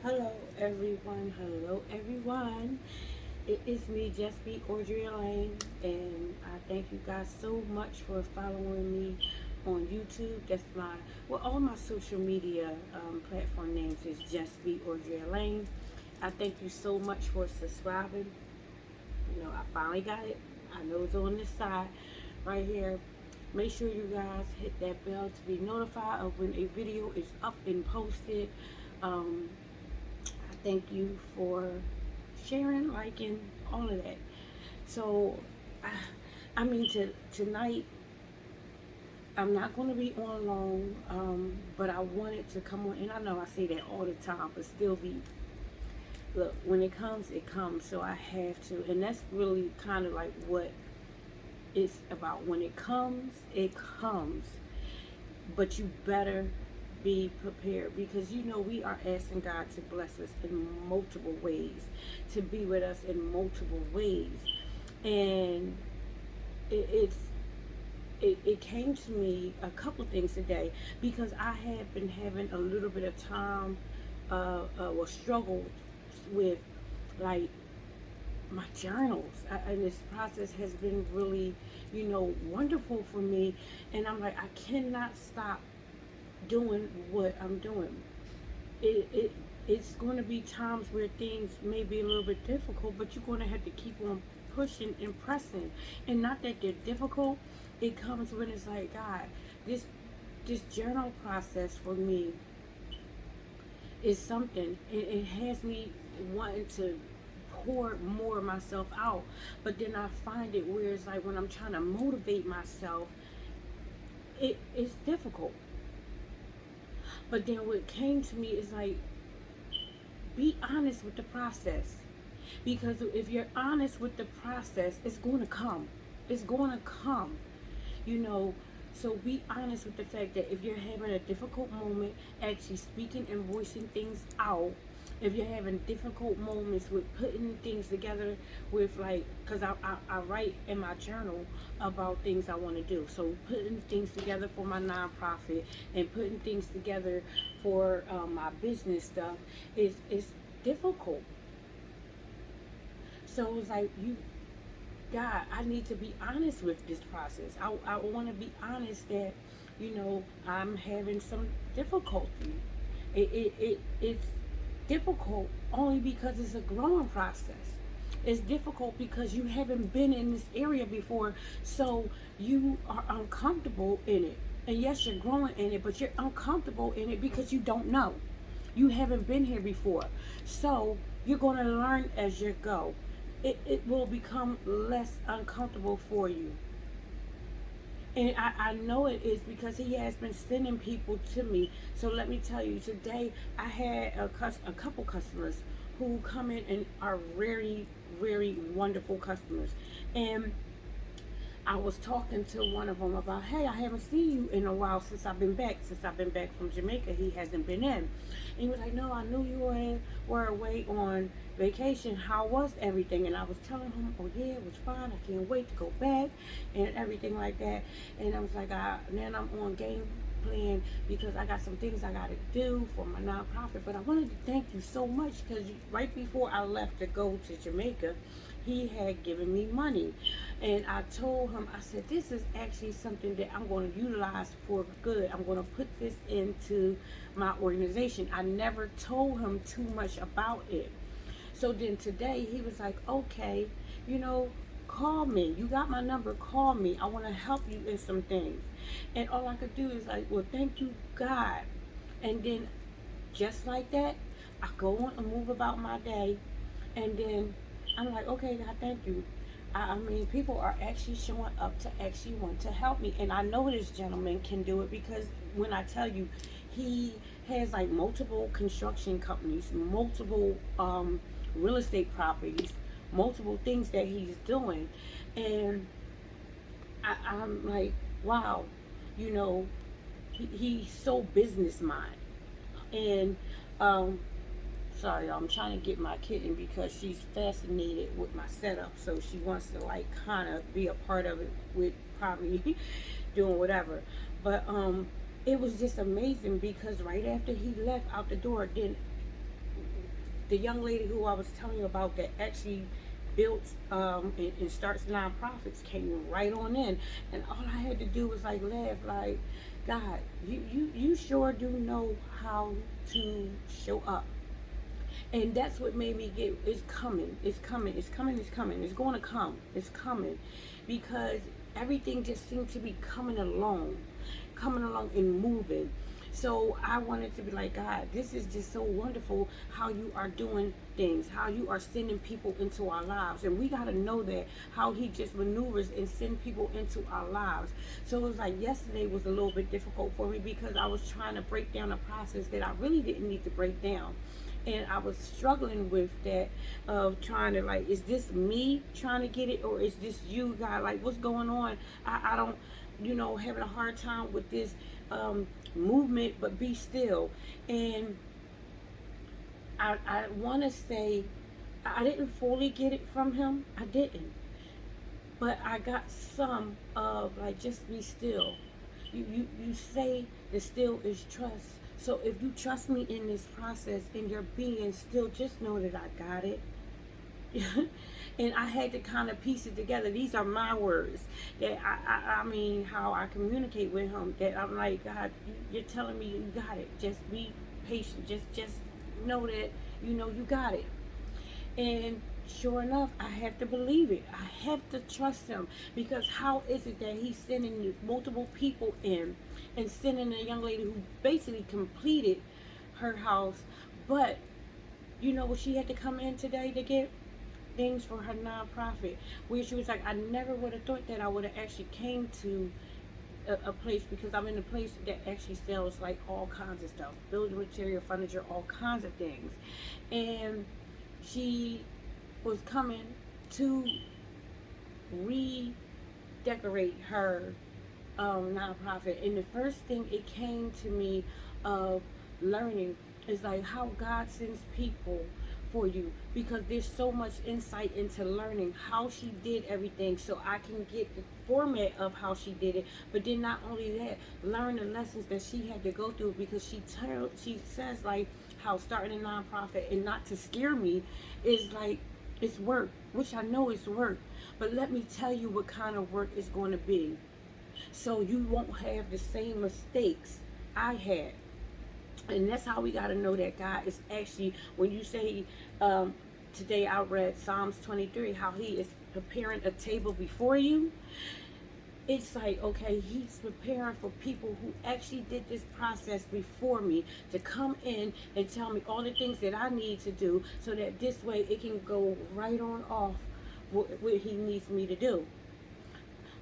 Hello everyone, hello everyone. It is me, Just Be Audrey Lane, and I thank you guys so much for following me on YouTube. That's all my social media platform names is Just Be Audrey Lane. I thank you so much for subscribing. I finally got it. I know it's on this side right here. Make sure you guys hit that bell to be notified of when a video is up and posted. Um, I thank you for sharing, liking, all of that. So, I, tonight I'm not going to be on long, but I wanted to come on, and I know I say that all the time, but still be. Look, when it comes, it comes. So I have to, and that's really kind of like what it's about. When it comes, it comes. But you better be prepared because we are asking God to bless us in multiple ways, to be with us in multiple ways. And it, it's it came to me a couple things today because I have been having a little bit of time or struggle with like my journals. And this process has been really wonderful for me, and I'm like, I cannot stop doing what I'm doing. It's going to be times where things may be a little bit difficult, but you're going to have to keep on pushing and pressing. And not that they're difficult, it comes when it's like, God, this this journal process for me is something. It has me wanting to pour more of myself out, but then I find it where it's like when I'm trying to motivate myself, it's difficult. But then what came to me is like, be honest with the process. Because if you're honest with the process, it's going to come. It's going to come. You know, so be honest with the fact that if you're having a difficult moment, actually speaking and voicing things out. If you're having difficult moments with putting things together with like, because I write in my journal about things I want to do. So putting things together for my nonprofit and putting things together for my business stuff is difficult. So it's like, God, I need to be honest with this process. I want to be honest that, I'm having some difficulty. It's difficult only because it's a growing process. It's difficult because you haven't been in this area before, so you are uncomfortable in it. And yes, you're growing in it, but you're uncomfortable in it because you don't know. You haven't been here before. So you're going to learn as you go. It will become less uncomfortable for you. And I know it is because he has been sending people to me. So let me tell you, today I had a couple customers who come in and are very, very wonderful customers. And I was talking to one of them about, hey, I haven't seen you in a while since I've been back. Since I've been back from Jamaica, he hasn't been in. And he was like, no, I knew you were away on vacation. How was everything? And I was telling him, oh yeah, it was fine. I can't wait to go back and everything like that. And I was like, then I'm on game plan because I got some things I got to do for my nonprofit. But I wanted to thank you so much because right before I left to go to Jamaica, he had given me money. And I told him, I said, this is actually something that I'm going to utilize for good. I'm going to put this into my organization. I never told him too much about it. So then today he was like, okay, you know, call me. You got my number, call me. I want to help you in some things. And all I could do is like, well, thank you, God. And then just like that, I go on and move about my day. And then I'm like, okay, God, thank you. I mean, people are actually showing up to actually want to help me. And I know this gentleman can do it because when I tell you, he has like multiple construction companies, multiple real estate properties, multiple things that he's doing. And I'm like, wow, you know, he's so business mind. And um, sorry, I'm trying to get my kitten because she's fascinated with my setup, so she wants to like kind of be a part of it with probably doing whatever. But it was just amazing because right after he left out the door, then the young lady who I was telling you about that actually built and starts nonprofits came right on in, and all I had to do was like laugh, like, God, you sure do know how to show up. And that's what made me get, it's coming, it's coming, it's coming, it's coming, it's going to come, it's coming, because everything just seemed to be coming along and moving. So I wanted to be like, God, this is just so wonderful how you are doing things, how you are sending people into our lives. And we got to know that, how he just maneuvers and send people into our lives. So it was like yesterday was a little bit difficult for me because I was trying to break down a process that I really didn't need to break down. And I was struggling with that, of trying to, like, is this me trying to get it, or is this you, God? Like, what's going on? I don't, having a hard time with this movement, but be still. And I want to say I didn't fully get it from him. I didn't. But I got some of, like, just be still. You say the still is trust. So if you trust me in this process and you're being still, just know that I got it. And I had to kind of piece it together. These are my words that I mean, how I communicate with him. That I'm like, God, you're telling me you got it. Just be patient. Just know that you got it. And sure enough, I have to believe it. I have to trust him, because how is it that he's sending multiple people in and sending a young lady who basically completed her house, but you know what she had to come in today to get? Things for her nonprofit, where she was like, I never would have thought that I would have actually came to a place, because I'm in a place that actually sells like all kinds of stuff, building material, furniture, all kinds of things. And she was coming to redecorate her nonprofit. And the first thing it came to me of learning is like how God sends people for you, because there's so much insight into learning how she did everything, so I can get the format of how she did it. But then not only that, learn the lessons that she had to go through, because she says like how starting a nonprofit, and not to scare me, is like, it's work, which I know it's work, but let me tell you what kind of work it's going to be, so you won't have the same mistakes I had. And that's how we got to know that God is actually, when you say, today I read Psalms 23, how he is preparing a table before you. It's like, okay, he's preparing for people who actually did this process before me to come in and tell me all the things that I need to do, so that this way it can go right on off what he needs me to do.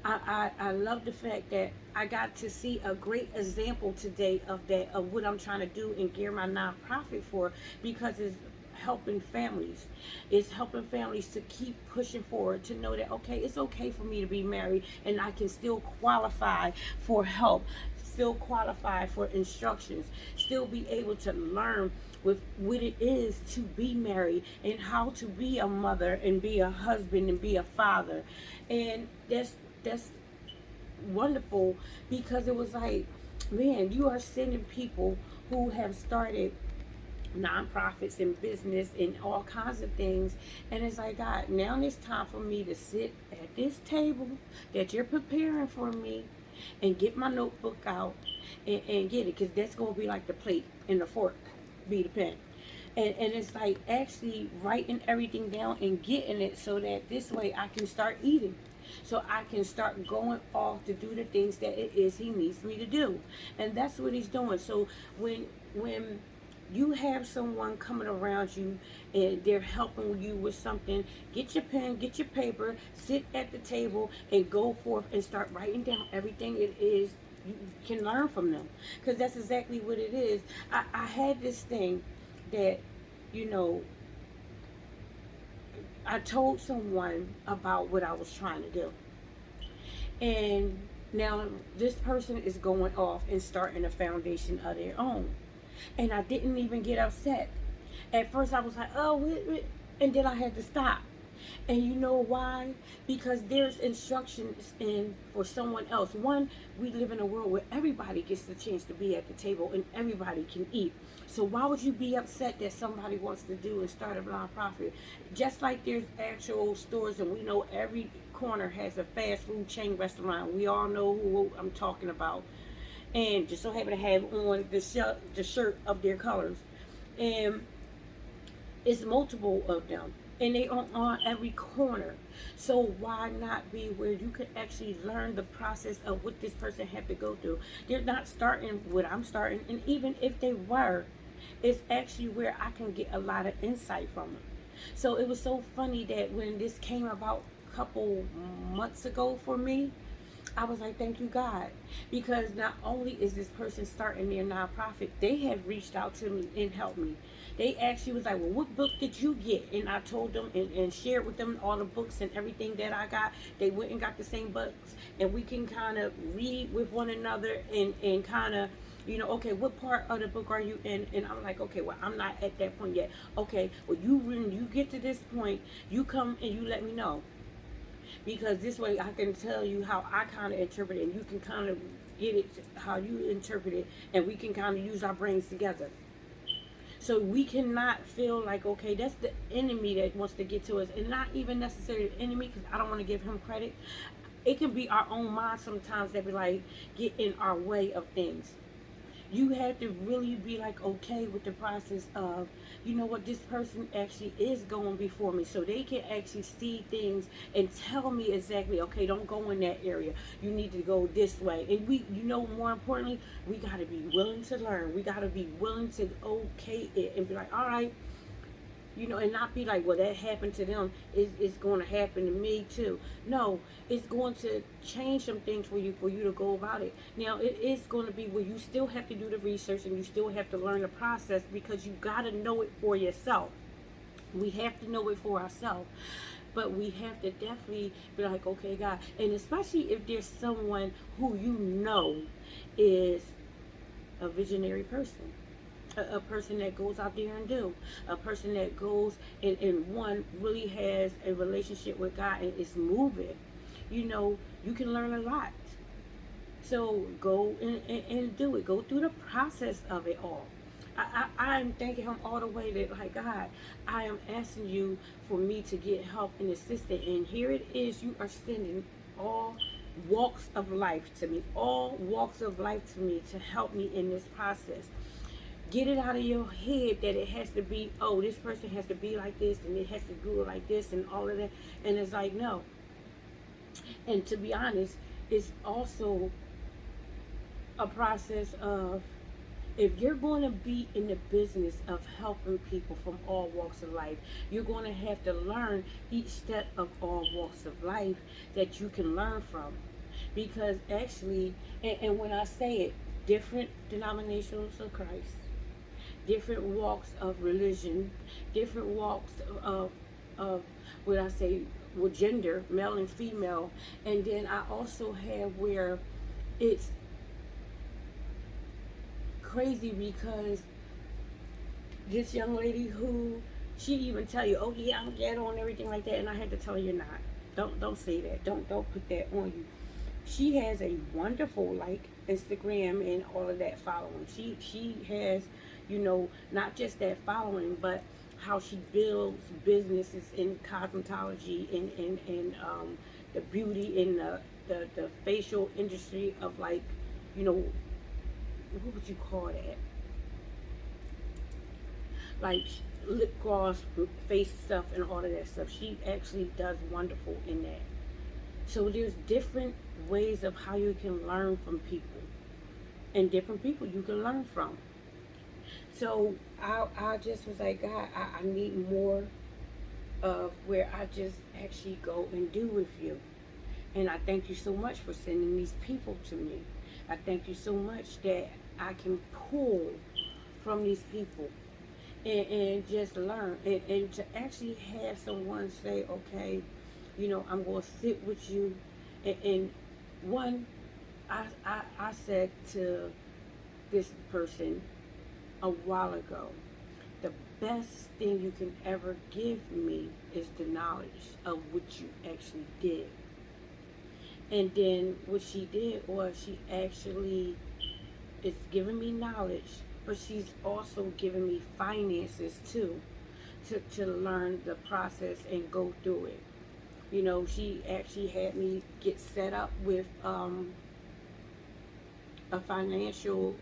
I love the fact that I got to see a great example today of that, of what I'm trying to do and gear my nonprofit for, because it's helping families. It's helping families to keep pushing forward, to know that, okay, it's okay for me to be married and I can still qualify for help, still qualify for instructions, still be able to learn with what it is to be married, and how to be a mother and be a husband and be a father. And that's wonderful, because it was like, man, you are sending people who have started nonprofits and business and all kinds of things. And it's like, God, now it's time for me to sit at this table that you're preparing for me, and get my notebook out and get it, because that's going to be like the plate and the fork, be the pen. And it's like actually writing everything down and getting it, so that this way I can start eating, so I can start going off to do the things that it is he needs me to do. And that's what he's doing. So when you have someone coming around you and they're helping you with something, get your pen, get your paper, sit at the table and go forth and start writing down everything it is you can learn from them, because that's exactly what it is. I had this thing that, you know, I told someone about what I was trying to do. And now this person is going off and starting a foundation of their own. And I didn't even get upset. At first I was like, oh, wait. And then I had to stop. And you know why? Because there's instructions in for someone else. One, we live in a world where everybody gets the chance to be at the table and everybody can eat. So why would you be upset that somebody wants to do and start a nonprofit? Just like there's actual stores, and we know every corner has a fast food chain restaurant. We all know who I'm talking about, and just so happen to have on the shirt of their colors, and it's multiple of them, and they are on every corner. So why not be where you could actually learn the process of what this person had to go through? They're not starting what I'm starting, and even if they were, it's actually where I can get a lot of insight from them. So it was so funny that when this came about a couple months ago for me, I was like, thank you, God. Because not only is this person starting their nonprofit, they have reached out to me and helped me. They actually was like, well, what book did you get? And I told them and shared with them all the books and everything that I got. They went and got the same books. And we can kind of read with one another and kind of, okay, what part of the book are you in? And I'm like, okay, well, I'm not at that point yet. Okay, well, when you get to this point, you come and you let me know, because this way I can tell you how I kind of interpret it, and you can kind of get it how you interpret it, and we can kind of use our brains together. So we cannot feel like, okay, that's the enemy that wants to get to us, and not even necessarily the enemy, because I don't want to give him credit. It can be our own mind sometimes that be like get in our way of things. You have to really be like okay with the process of, you know what, this person actually is going before me, so they can actually see things and tell me exactly, okay, don't go in that area, you need to go this way. And we, more importantly, we got to be willing to learn. We got to be willing to okay it and be like, all right, and not be like, well, that happened to them, it's going to happen to me too. No, it's going to change some things for you to go about it. Now, it is going to be where you still have to do the research and you still have to learn the process, because you got to know it for yourself. We have to know it for ourselves. But we have to definitely be like, okay, God. And especially if there's someone who is a visionary person, a person that goes out there and do, a person that goes and one really has a relationship with God and is moving, you can learn a lot. So go and do it. Go through the process of it all. I'm thanking him all the way that, like, God, I am asking you for me to get help and assistance. And here it is, you are sending all walks of life to me, all walks of life to me to help me in this process. Get it out of your head that it has to be, oh, this person has to be like this and it has to do it like this and all of that. And it's like, no. And to be honest, it's also a process of, if you're going to be in the business of helping people from all walks of life, you're going to have to learn each step of all walks of life that you can learn from. Because actually, and when I say it, different denominations of Christ, different walks of religion, different walks of what I say, with gender, male and female. And then I also have where it's crazy, because this young lady who, she even tell you, oh yeah, I'm ghetto and everything like that, and I had to tell her, you're not. Don't say that. Don't put that on you. She has a wonderful, like, Instagram and all of that following. She has, not just that following, but how she builds businesses in cosmetology and the beauty and the facial industry of, like, what would you call that? Like lip gloss, face stuff, and all of that stuff. She actually does wonderful in that. So there's different ways of how you can learn from people, and different people you can learn from. So I just was like, God, I need more of where I just actually go and do with you. And I thank you so much for sending these people to me. I thank you so much that I can pull from these people and just learn. And to actually have someone say, okay, I'm going to sit with you. And one, I said to this person a while ago, the best thing you can ever give me is the knowledge of what you actually did. And then what she did was she actually is giving me knowledge but she's also giving me finances too, to learn the process and go through it. You know, she actually had me get set up with a financial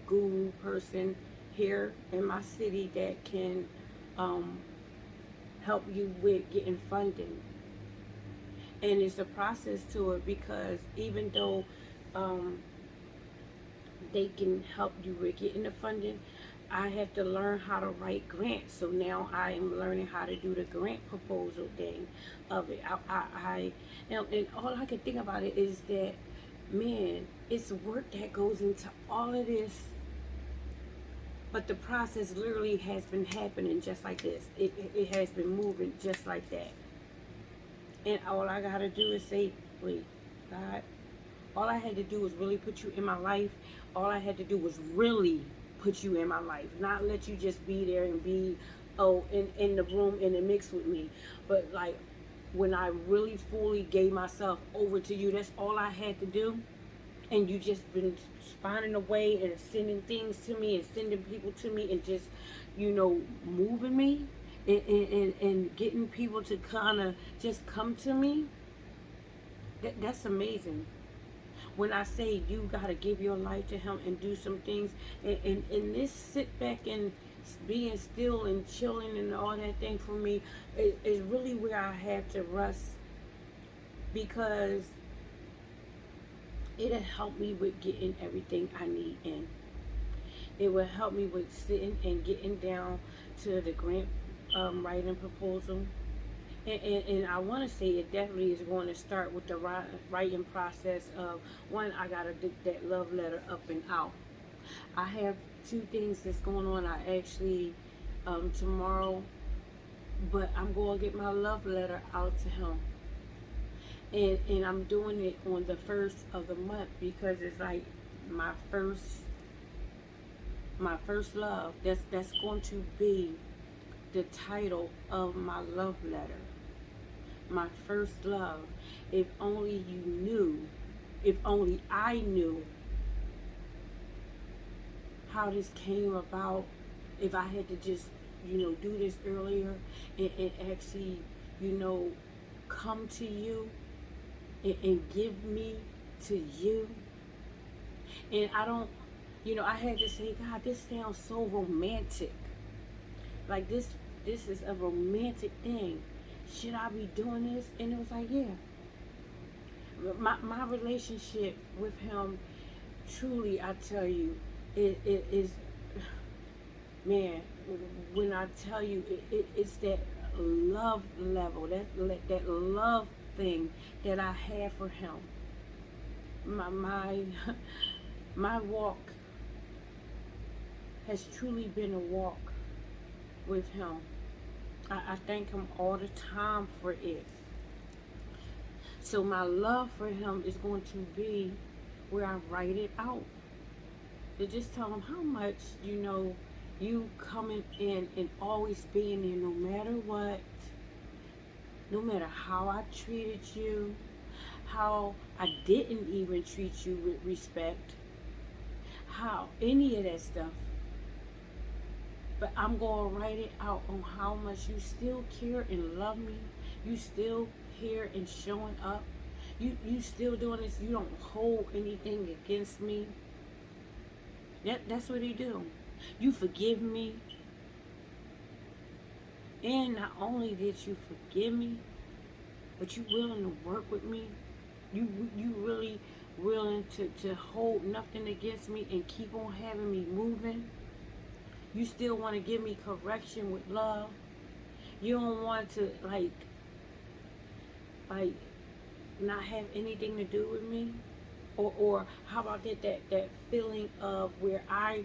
guru person here in my city that can um, help you with getting funding. And it's a process to it, because even though um, they can help you with getting the funding, I have to learn how to write grants. So now I am learning how to do the grant proposal thing of it. And all I can think about it is that, man, it's work that goes into all of this, but the process literally has been happening just like this. It has been moving just like that. And all I gotta do is say, wait, God, all I had to do was really put you in my life. All I had to do was really put you in my life, not let you just be there and be, oh, in the room in the mix with me. But like, when I really fully gave myself over to you, that's all I had to do. And you just been finding a way and sending things to me and sending people to me and just, moving me and getting people to kind of just come to me. That's amazing. When I say you got to give your life to him and do some things, and this sit back and being still and chilling and all that thing for me is really where I have to rest, because it'll help me with getting everything I need in. It will help me with sitting and getting down to the grant writing proposal. And I want to say it definitely is going to start with the writing process of, one, I got to get that love letter up and out. I have two things that's going on. I actually, tomorrow, but I'm going to get my love letter out to him. And I'm doing it on the 1st of the month, because it's like my first love. That's going to be the title of my love letter. My first love. If only you knew, if only I knew how this came about, if I had to just, do this earlier and actually, come to you and give me to you. And I don't, I had to say, God, this sounds so romantic. Like this is a romantic thing. Should I be doing this? And it was like, yeah. My relationship with him, truly, I tell you, it is, man, when I tell you, it's that love level, that love thing that I have for him. My my walk has truly been a walk with him. I thank him all the time for it. So my love for him is going to be where I write it out. To just tell him how much, you coming in and always being there no matter what, no matter how I treated you, how I didn't even treat you with respect, how any of that stuff. But I'm going to write it out on how much you still care and love me. You still here and showing up. You still doing this. You don't hold anything against me. That's what he do. You forgive me. And not only did you forgive me, but you willing to work with me. You really willing to hold nothing against me and keep on having me moving. You still want to give me correction with love. You don't want to like not have anything to do with me. Or how about that feeling of where I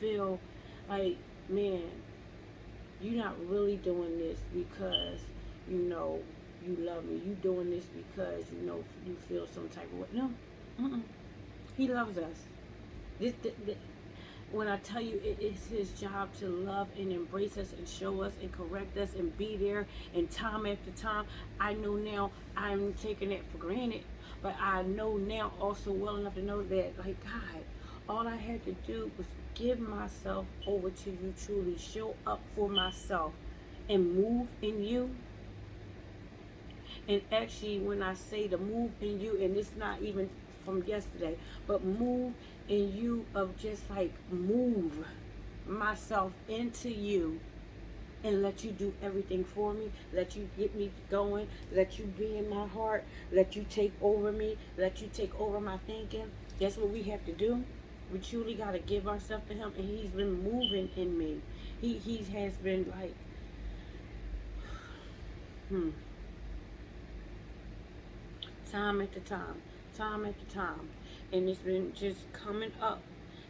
feel like, man, you're not really doing this because you love me. You doing this because you feel some type of way. No, he loves us. This, when I tell you it is his job to love and embrace us and show us and correct us and be there, and time after time, I know now I'm taking that for granted, but I know now also well enough to know that, like, God, all I had to do was give myself over to you, truly show up for myself and move in you. And actually, when I say to move in you, and it's not even from yesterday, but move in you, of just like move myself into you and let you do everything for me, let you get me going, let you be in my heart, let you take over me, let you take over my thinking. That's what we have to do. We truly got to give ourselves to him, and he's been moving in me. He has been like, time after time, time after time, and it's been just coming up.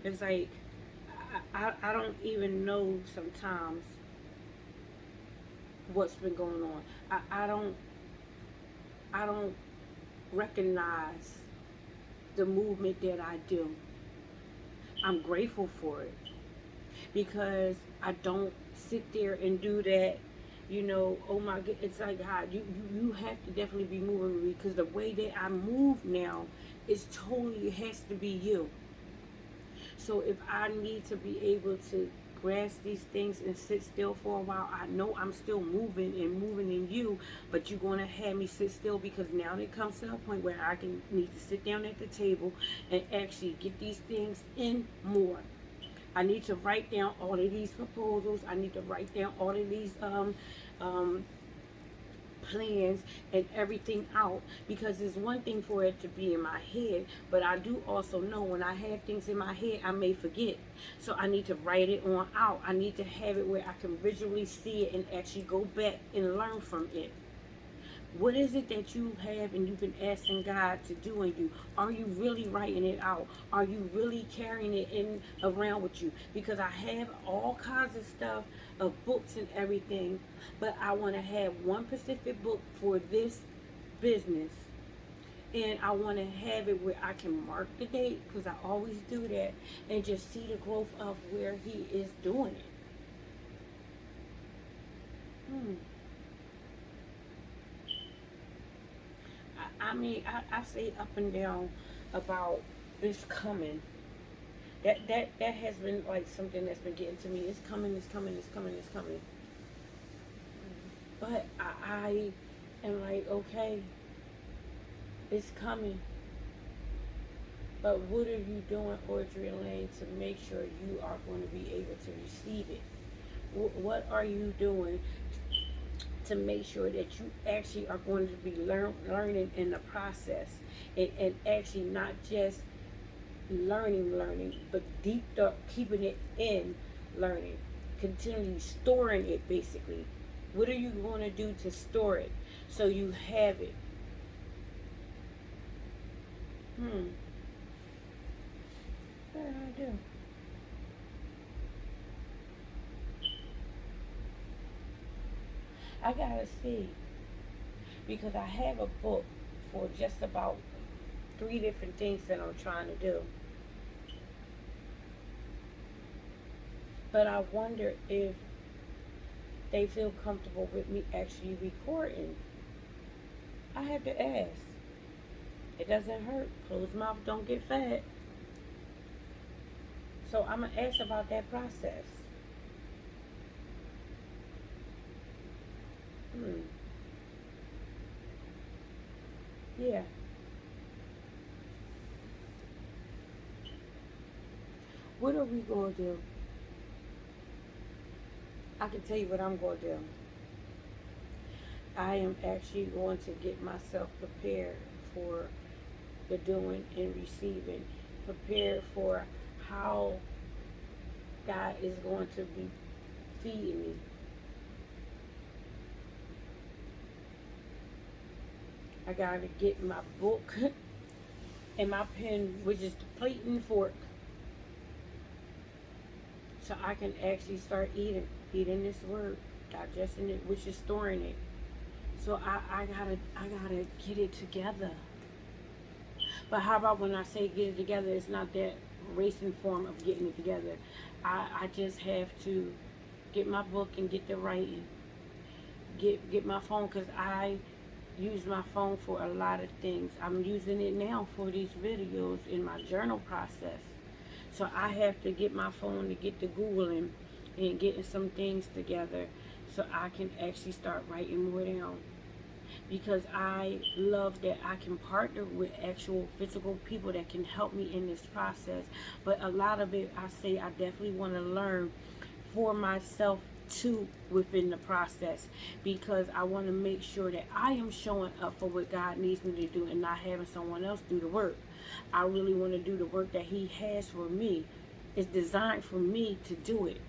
It's like I don't even know sometimes what's been going on. I don't recognize the movement that I do. I'm grateful for it because I don't sit there and do that. Oh my God, it's like God, you have to definitely be moving with me, because the way that I move now is totally, it has to be you. So if I need to be able to grasp these things and sit still for a while, I know I'm still moving and moving in you, but you're going to have me sit still, because now it comes to a point where I can need to sit down at the table and actually get these things in more. I need to write down all of these proposals. I need to write down all of these um, plans and everything out, because it's one thing for it to be in my head, but I do also know when I have things in my head I may forget. So I need to write it on out. I need to have it where I can visually see it and actually go back and learn from it. What is it that you have and you've been asking God to do in you? Are you really writing it out? Are you really carrying it in around with you? Because I have all kinds of stuff, of books and everything, but I want to have one specific book for this business. And I want to have it where I can mark the date, because I always do that, and just see the growth of where he is doing it. Hmm. I mean, I say up and down about it's coming. That has been like something that's been getting to me. It's coming, it's coming, it's coming, it's coming. But I am like, okay, it's coming. But what are you doing, Audrey Lane, to make sure you are going to be able to receive it? What are you doing to make sure that you actually are going to be learning in the process, and actually not just learning, but deep up, keeping it in learning, continually storing it basically. What are you going to do to store it so you have it? Hmm. What did I do? I gotta see, because I have a book for just about 3 different things that I'm trying to do. But I wonder if they feel comfortable with me actually recording. I have to ask. It doesn't hurt. Closed mouth don't get fed. So I'm going to ask about that process. Hmm. Yeah. What are we going to do? I can tell you what I'm going to do. I am actually going to get myself prepared for the doing and receiving. Prepared for how God is going to be feeding me. I got to get my book and my pen, which is the plate and fork, so I can actually start eating this word, digesting it, which is storing it. So I gotta get it together. But how about when I say get it together, it's not that racing form of getting it together. I just have to get my book and get the writing. Get my phone, because I use my phone for a lot of things. I'm using it now for these videos in my journal process. So I have to get my phone to get to Googling and getting some things together so I can actually start writing more down. Because I love that I can partner with actual physical people that can help me in this process. But a lot of it, I say I definitely want to learn for myself too within the process, because I want to make sure that I am showing up for what God needs me to do and not having someone else do the work. I really want to do the work that He has for me. It's designed for me to do it.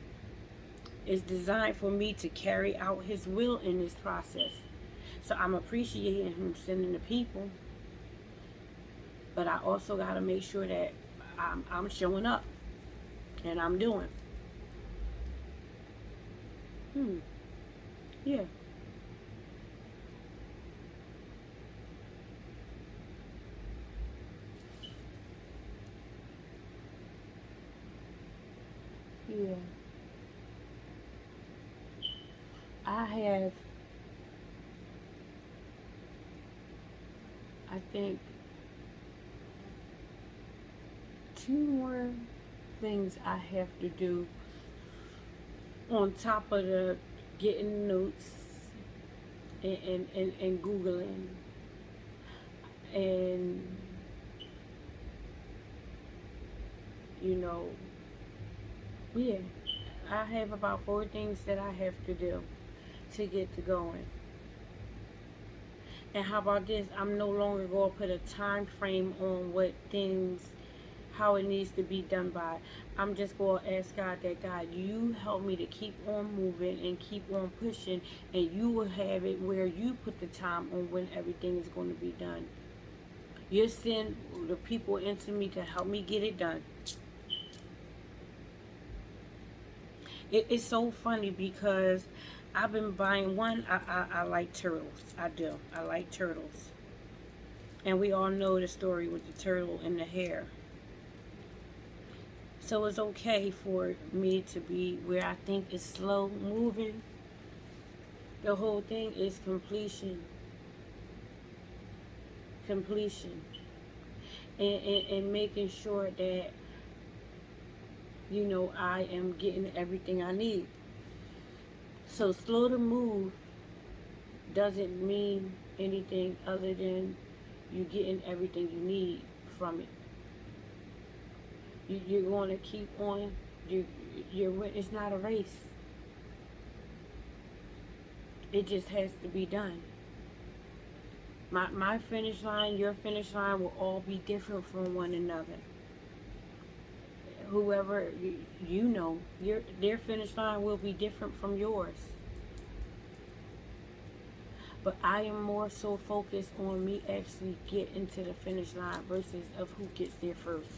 It's designed for me to carry out His will in this process. So I'm appreciating Him sending the people, but I also got to make sure that I'm showing up and I'm doing. Yeah. Yeah. I have, I think, two more things I have to do on top of the getting notes and Googling. And, you know, yeah, I have about four things that I have to do to get to going. And how about this? I'm no longer going to put a time frame on what things, how it needs to be done by. I'm just going to ask God that, God, you help me to keep on moving and keep on pushing, and you will have it where you put the time on when everything is going to be done. You send the people into me to help me get it done. It's so funny because I've been buying one. I like turtles. I do. I like turtles. And we all know the story with the turtle and the hare. So it's okay for me to be where I think it's slow moving. The whole thing is completion. Completion. And making sure that, I am getting everything I need. So slow to move doesn't mean anything other than you getting everything you need from it. You're going to keep on. It's not a race. It just has to be done. My finish line, your finish line will all be different from one another. Whoever their finish line will be different from yours. But I am more so focused on me actually getting to the finish line versus of who gets there first.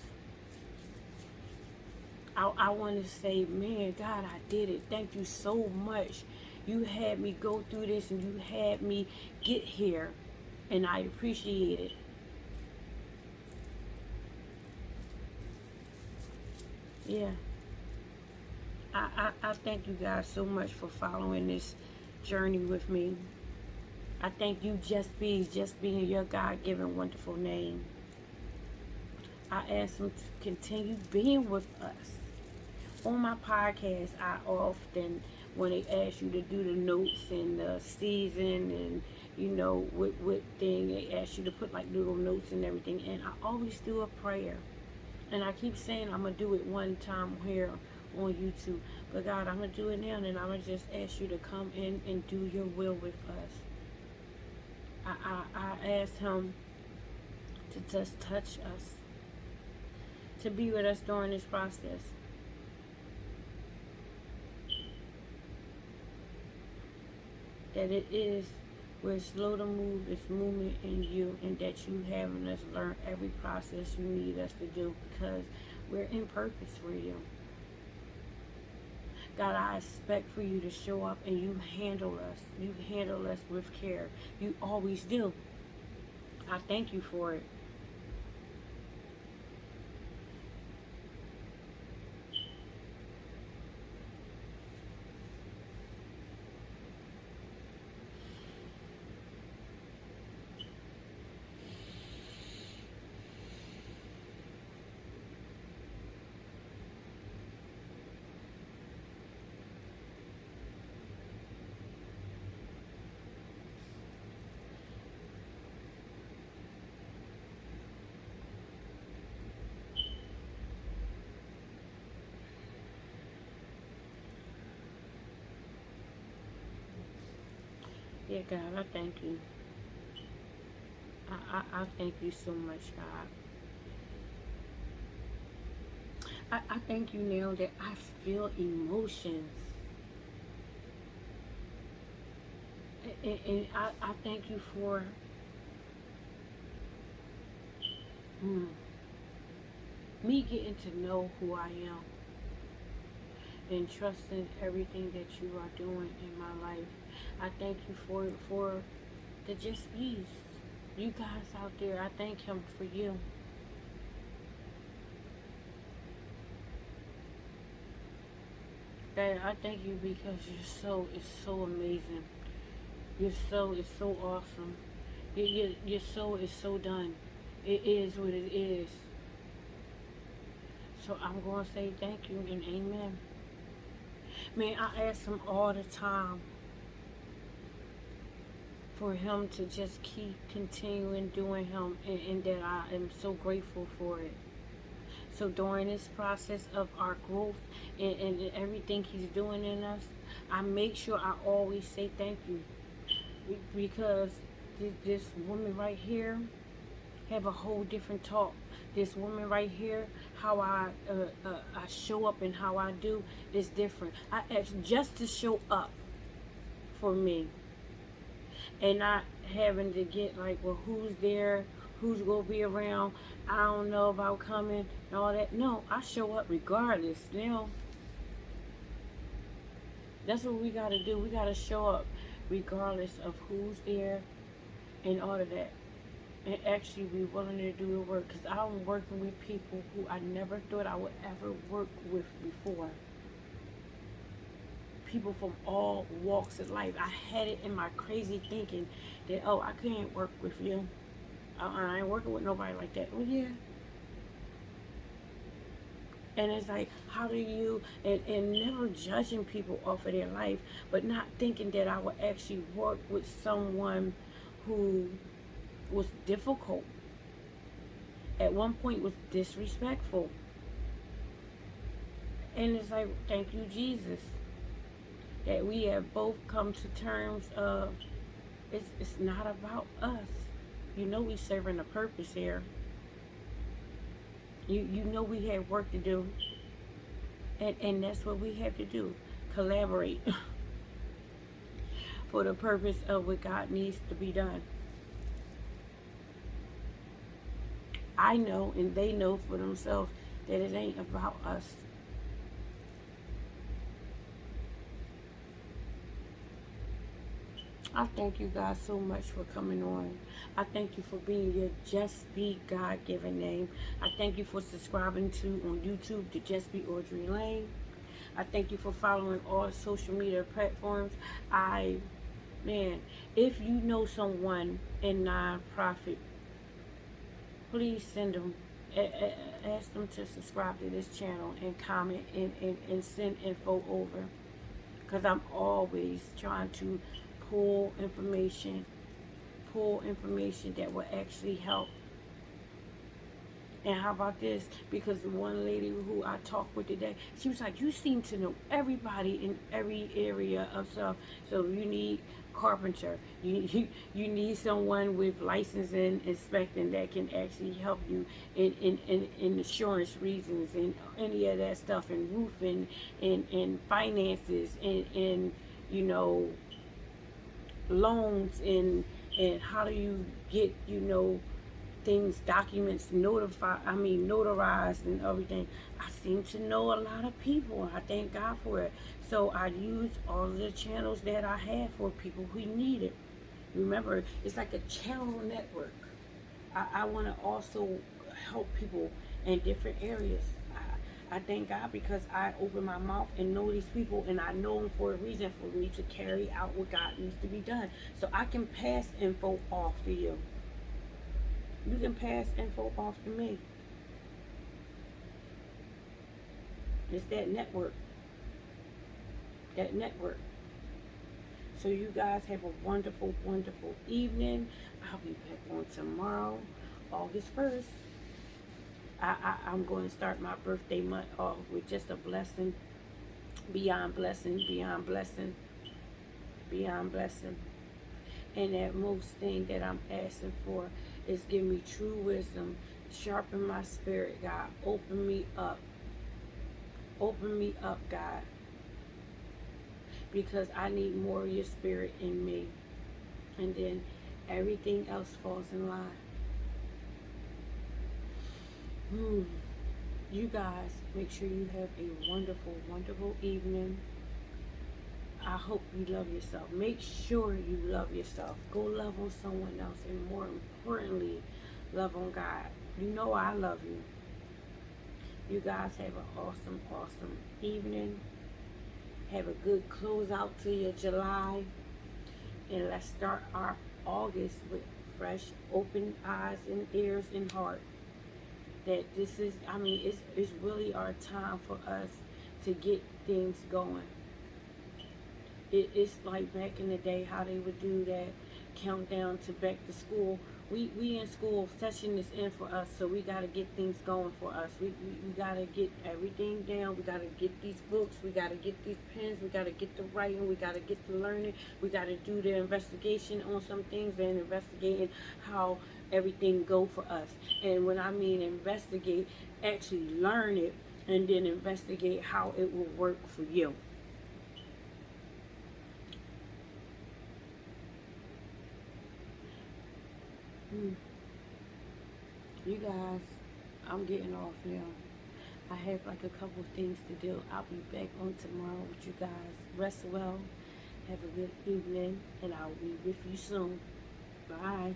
I want to say, man, God, I did it. Thank you so much. You had me go through this and you had me get here. And I appreciate it. Yeah. I thank you guys so much for following this journey with me. I thank you, just being your God-given wonderful name. I ask Him to continue being with us. On my podcast, I often, when they ask you to do the notes and the season and, what thing, they ask you to put like little notes and everything. And I always do a prayer. And I keep saying I'm going to do it one time here on YouTube. But God, I'm going to do it now, and I'm going to just ask you to come in and do your will with us. I ask Him to just touch us, to be with us during this process. That it is, we're slow to move, it's movement in you, and that you having us learn every process you need us to do, because we're in purpose for you. God, I expect for you to show up and you handle us. You handle us with care. You always do. I thank you for it. Yeah, God, I thank you. I thank you so much, God. I thank you now that I feel emotions. And I thank you for mm, me getting to know who I am and trusting everything that you are doing in my life. I thank you for the Just Bees. You guys out there, I thank him for you. Dad, I thank you because it's so amazing. Your soul is so awesome. Your soul is so done. It is what it is. So I'm going to say thank you and amen. Man, I ask him all the time for him to just keep continuing doing him, and that I am so grateful for it. So during this process of our growth and everything he's doing in us, I make sure I always say thank you, because this woman right here have a whole different talk. This woman right here, how I show up and how I do is different. I ask just to show up for me, and not having to get like, well, who's there, who's gonna be around, I don't know about coming and all that. No, I show up regardless. That's what we gotta do. We gotta show up regardless of who's there and all of that, and actually be willing to do the work, because I'm working with people who I never thought I would ever work with before. People from all walks of life. I had it in my crazy thinking that, oh, I can't work with you. I ain't working with nobody like that. Oh yeah. And it's like, how do you, and never judging people off of their life, but not thinking that I would actually work with someone who was difficult. At one point was disrespectful. And it's like, thank you, Jesus, that we have both come to terms of it's not about us. You know we serving a purpose here. You know we have work to do. And that's what we have to do. Collaborate for the purpose of what God needs to be done. I know and they know for themselves that it ain't about us. I thank you guys so much for coming on. I thank you for being your Just Be God given name. I thank you for subscribing to on YouTube to Just Be Audrey Lane. I thank you for following all social media platforms. Man, if you know someone in nonprofit, please send them, ask them to subscribe to this channel and comment and send info over. Because I'm always trying to pull information, that will actually help. And how about this? Because the one lady who I talked with today, she was like, you seem to know everybody in every area of stuff. So you need carpenter. You need someone with license and inspecting that can actually help you in insurance reasons and any of that stuff, and roofing and finances and you know, loans and how do you get, you know, things, documents notarized and everything. I seem to know a lot of people. I thank God for it. So I use all of the channels that I have for people who need it. Remember, it's like a channel network. I want to also help people in different areas. I thank God because I open my mouth and know these people, and I know them for a reason, for me to carry out what God needs to be done. So I can pass info off to you. You can pass info off to me. It's that network. That network. So you guys have a wonderful, wonderful evening. I'll be back on tomorrow, August 1st. I'm going to start my birthday month off with just a blessing, beyond blessing, beyond blessing, beyond blessing. And that most thing that I'm asking for is give me true wisdom, sharpen my spirit, God. Open me up. Open me up, God, because I need more of your spirit in me. And then everything else falls in line. You guys, make sure you have a wonderful, wonderful evening. I hope you love yourself. Make sure you love yourself. Go love on someone else. And more importantly, love on God. You know I love you. You guys have an awesome, awesome evening. Have a good close out to your July. And let's start our August with fresh, open eyes and ears and heart. That this is, I mean, it's really our time for us to get things going. It's like back in the day how they would do that countdown to back to school. We in school, session is in for us, so we got to get things going for us. We got to get everything down. We got to get these books. We got to get these pens. We got to get the writing. We got to get the learning. We got to do the investigation on some things and investigating how everything go for us. And when I mean investigate, actually learn it and then investigate how it will work for you. You guys, I'm getting off now. I have like a couple of things to do. I'll be back on tomorrow with you guys. Rest well. Have a good evening, and I'll be with you soon. Bye.